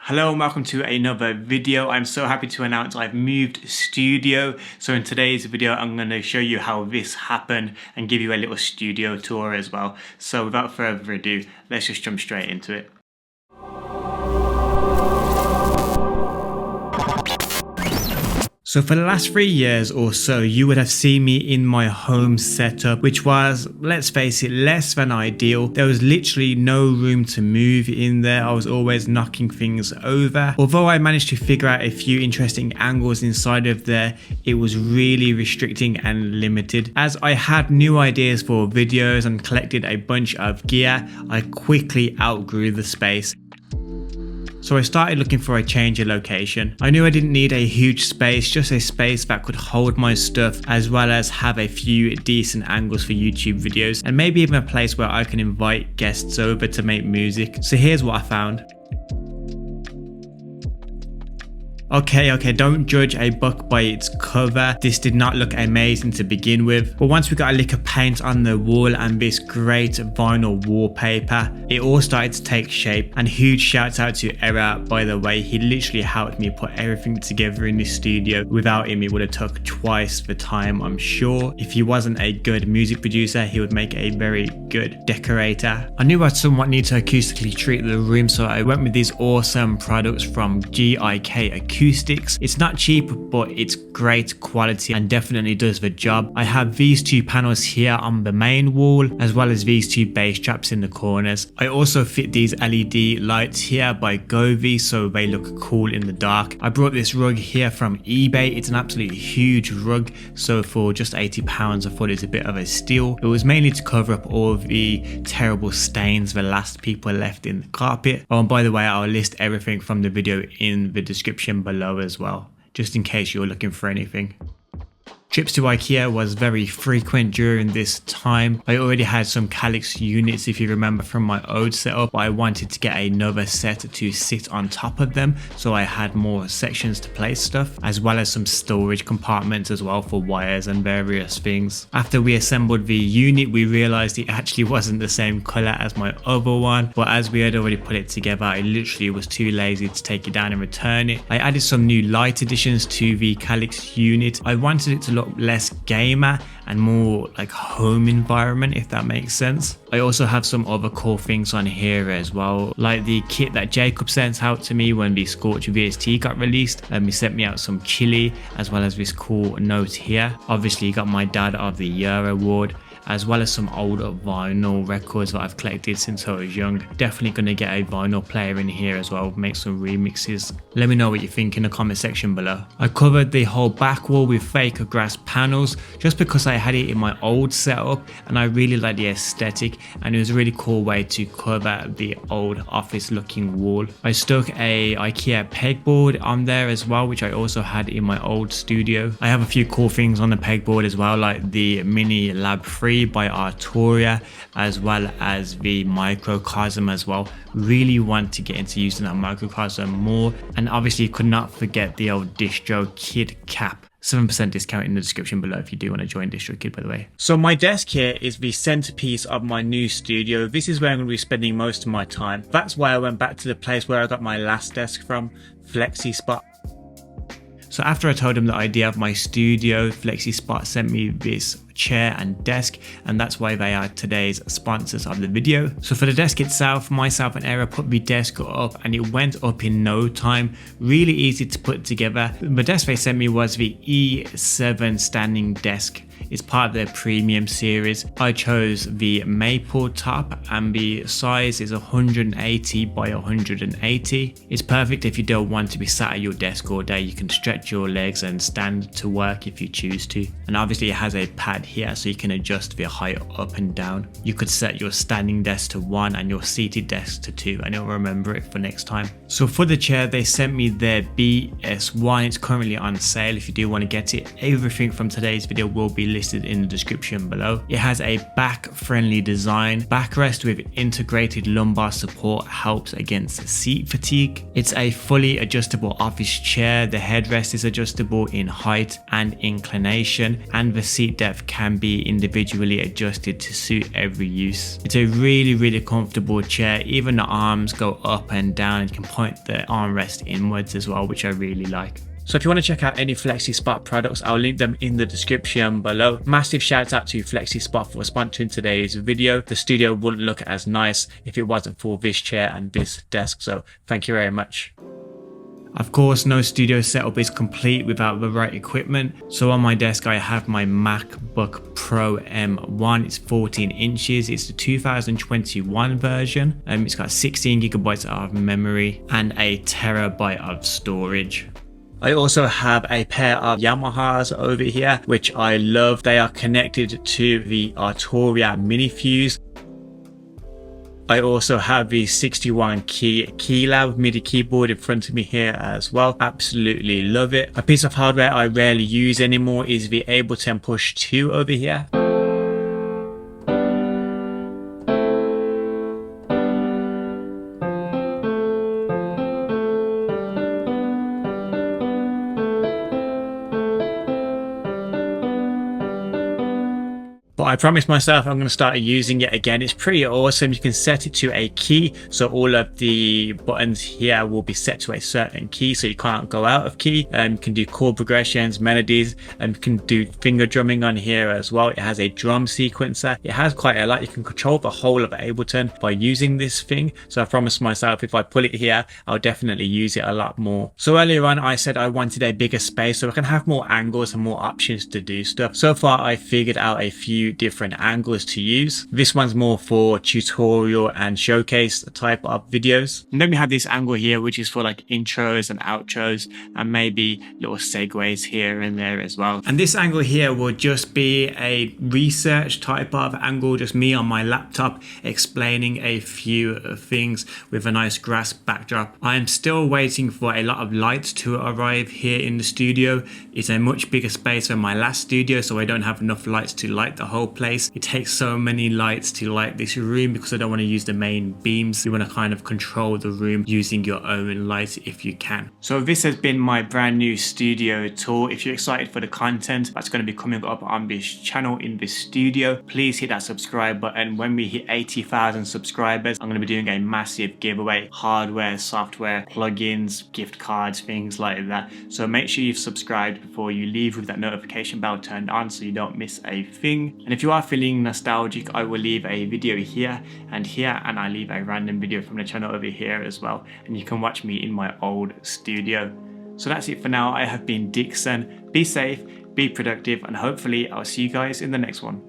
Hello and welcome to another video. I'm so happy to announce I've moved studio. So in today's video, I'm going to show you how this happened and give you a little studio tour as well. So without further ado, let's just jump straight into it. So for the last 3 years or so, you would have seen me in my home setup, which was, let's face it, less than ideal. There was literally no room to move in there. I was always knocking things over. Although I managed to figure out a few interesting angles inside of there, it was really restricting and limited. As I had new ideas for videos and collected a bunch of gear, I quickly outgrew the space. So I started looking for a change of location. I knew I didn't need a huge space, just a space that could hold my stuff as well as have a few decent angles for YouTube videos and maybe even a place where I can invite guests over to make music. So here's what I found. Okay, don't judge a book by its cover. This did not look amazing to begin with, but once we got a lick of paint on the wall and this great vinyl wallpaper, it all started to take shape. And huge shouts out to Era, by the way. He literally helped me put everything together in this studio. Without him, it would have took twice the time, I'm sure. If he wasn't a good music producer, he would make a very good decorator. I knew I'd somewhat need to acoustically treat the room, so I went with these awesome products from GIK Acoustics. It's not cheap, but it's great quality and definitely does the job. I have these two panels here on the main wall, as well as these two bass traps in the corners. I also fit these LED lights here by Govee, so they look cool in the dark. I brought this rug here from eBay. It's an absolutely huge rug, so for just £80 I thought it's a bit of a steal. It was mainly to cover up all of the terrible stains the last people left in the carpet. Oh, and by the way, I'll list everything from the video in the description below as well, just in case you're looking for anything. Trips to IKEA was very frequent during this time. I already had some Calyx units, if you remember, from my old setup, but I wanted to get another set to sit on top of them, so I had more sections to place stuff, as well as some storage compartments as well for wires and various things. After we assembled the unit, we realized it actually wasn't the same color as my other one, but as we had already put it together, I literally was too lazy to take it down and return it. I added some new light additions to the Calyx unit. I wanted it to look less gamer and more like home environment, if that makes sense. I also have some other cool things on here as well, like the kit that Jacob sent out to me when the Scorch VST got released. He sent me out some chili, as well as this cool note here. Obviously, he got my Dad of the Year award, as well as some older vinyl records that I've collected since I was young. Definitely going to get a vinyl player in here as well, make some remixes. Let me know what you think in the comment section below. I covered the whole back wall with fake grass panels just because I had it in my old setup and I really like the aesthetic, and it was a really cool way to cover the old office looking wall. I stuck a IKEA pegboard on there as well, which I also had in my old studio. I have a few cool things on the pegboard as well, like the Mini Lab 3 by Arturia, as well as the microcosm as well. Really want to get into using that microcosm more, and obviously could not forget the old DistroKid cap. 7% discount in the description below if you do want to join DistroKid, by the way. So my desk here is the centerpiece of my new studio. This is where I'm going to be spending most of my time. That's why I went back to the place where I got my last desk from, FlexiSpot. So after I told him the idea of my studio, FlexiSpot sent me this chair and desk, and that's why they are today's sponsors of the video. So for the desk itself, myself and Era put the desk up and it went up in no time. Really easy to put together. The desk they sent me was the E7 standing desk. It's part of their premium series. I chose the maple top and the size is 180 by 180. It's perfect if you don't want to be sat at your desk all day. You can stretch your legs and stand to work if you choose to. And obviously it has a pad here so you can adjust the height up and down. You could set your standing desk to 1 and your seated desk to 2, and it'll remember it for next time. So for the chair, they sent me their BS1. It's currently on sale if you do want to get it. Everything from today's video will be listed in the description below. It has a back friendly design. Backrest with integrated lumbar support helps against seat fatigue. It's a fully adjustable office chair. The headrest is adjustable in height and inclination, and the seat depth can be individually adjusted to suit every use. It's a really comfortable chair. Even the arms go up and down. You can point the armrest inwards as well, which I really like. So if you want to check out any FlexiSpot products, I'll link them in the description below. Massive shout out to FlexiSpot for sponsoring today's video. The studio wouldn't look as nice if it wasn't for this chair and this desk, so thank you very much. Of course, no studio setup is complete without the right equipment. So on my desk, I have my MacBook Pro M1. It's 14 inches. It's the 2021 version. It's got 16 gigabytes of memory and a terabyte of storage. I also have a pair of Yamahas over here, which I love. They are connected to the Arturia Mini Fuse. I also have the 61 key Keylab MIDI keyboard in front of me here as well. Absolutely love it. A piece of hardware I rarely use anymore is the Ableton Push 2 over here. But I promised myself I'm going to start using it again. It's pretty awesome. You can set it to a key, so all of the buttons here will be set to a certain key, so you can't go out of key. You can do chord progressions, melodies, and you can do finger drumming on here as well. It has a drum sequencer. It has quite a lot. You can control the whole of Ableton by using this thing. So I promised myself if I pull it here, I'll definitely use it a lot more. So earlier on, I said I wanted a bigger space so I can have more angles and more options to do stuff. So far, I figured out a few different angles to use. This one's more for tutorial and showcase type of videos. And then we have this angle here, which is for like intros and outros and maybe little segues here and there as well. And this angle here will just be a research type of angle, just me on my laptop explaining a few things with a nice grass backdrop. I am still waiting for a lot of lights to arrive here in the studio. It's a much bigger space than my last studio, so I don't have enough lights to light the whole place. It takes so many lights to light this room because I don't want to use the main beams. You want to kind of control the room using your own light if you can. So this has been my brand new studio tour. If you're excited for the content that's going to be coming up on this channel in this studio, please hit that subscribe button. When we hit 80,000 subscribers, I'm going to be doing a massive giveaway: hardware, software, plugins, gift cards, things like that. So make sure you've subscribed before you leave with that notification bell turned on so you don't miss a thing. And if you are feeling nostalgic, I will leave a video here, and I leave a random video from the channel over here as well, and you can watch me in my old studio. So that's it for now. I have been Dixon. Be safe, be productive, and hopefully I'll see you guys in the next one.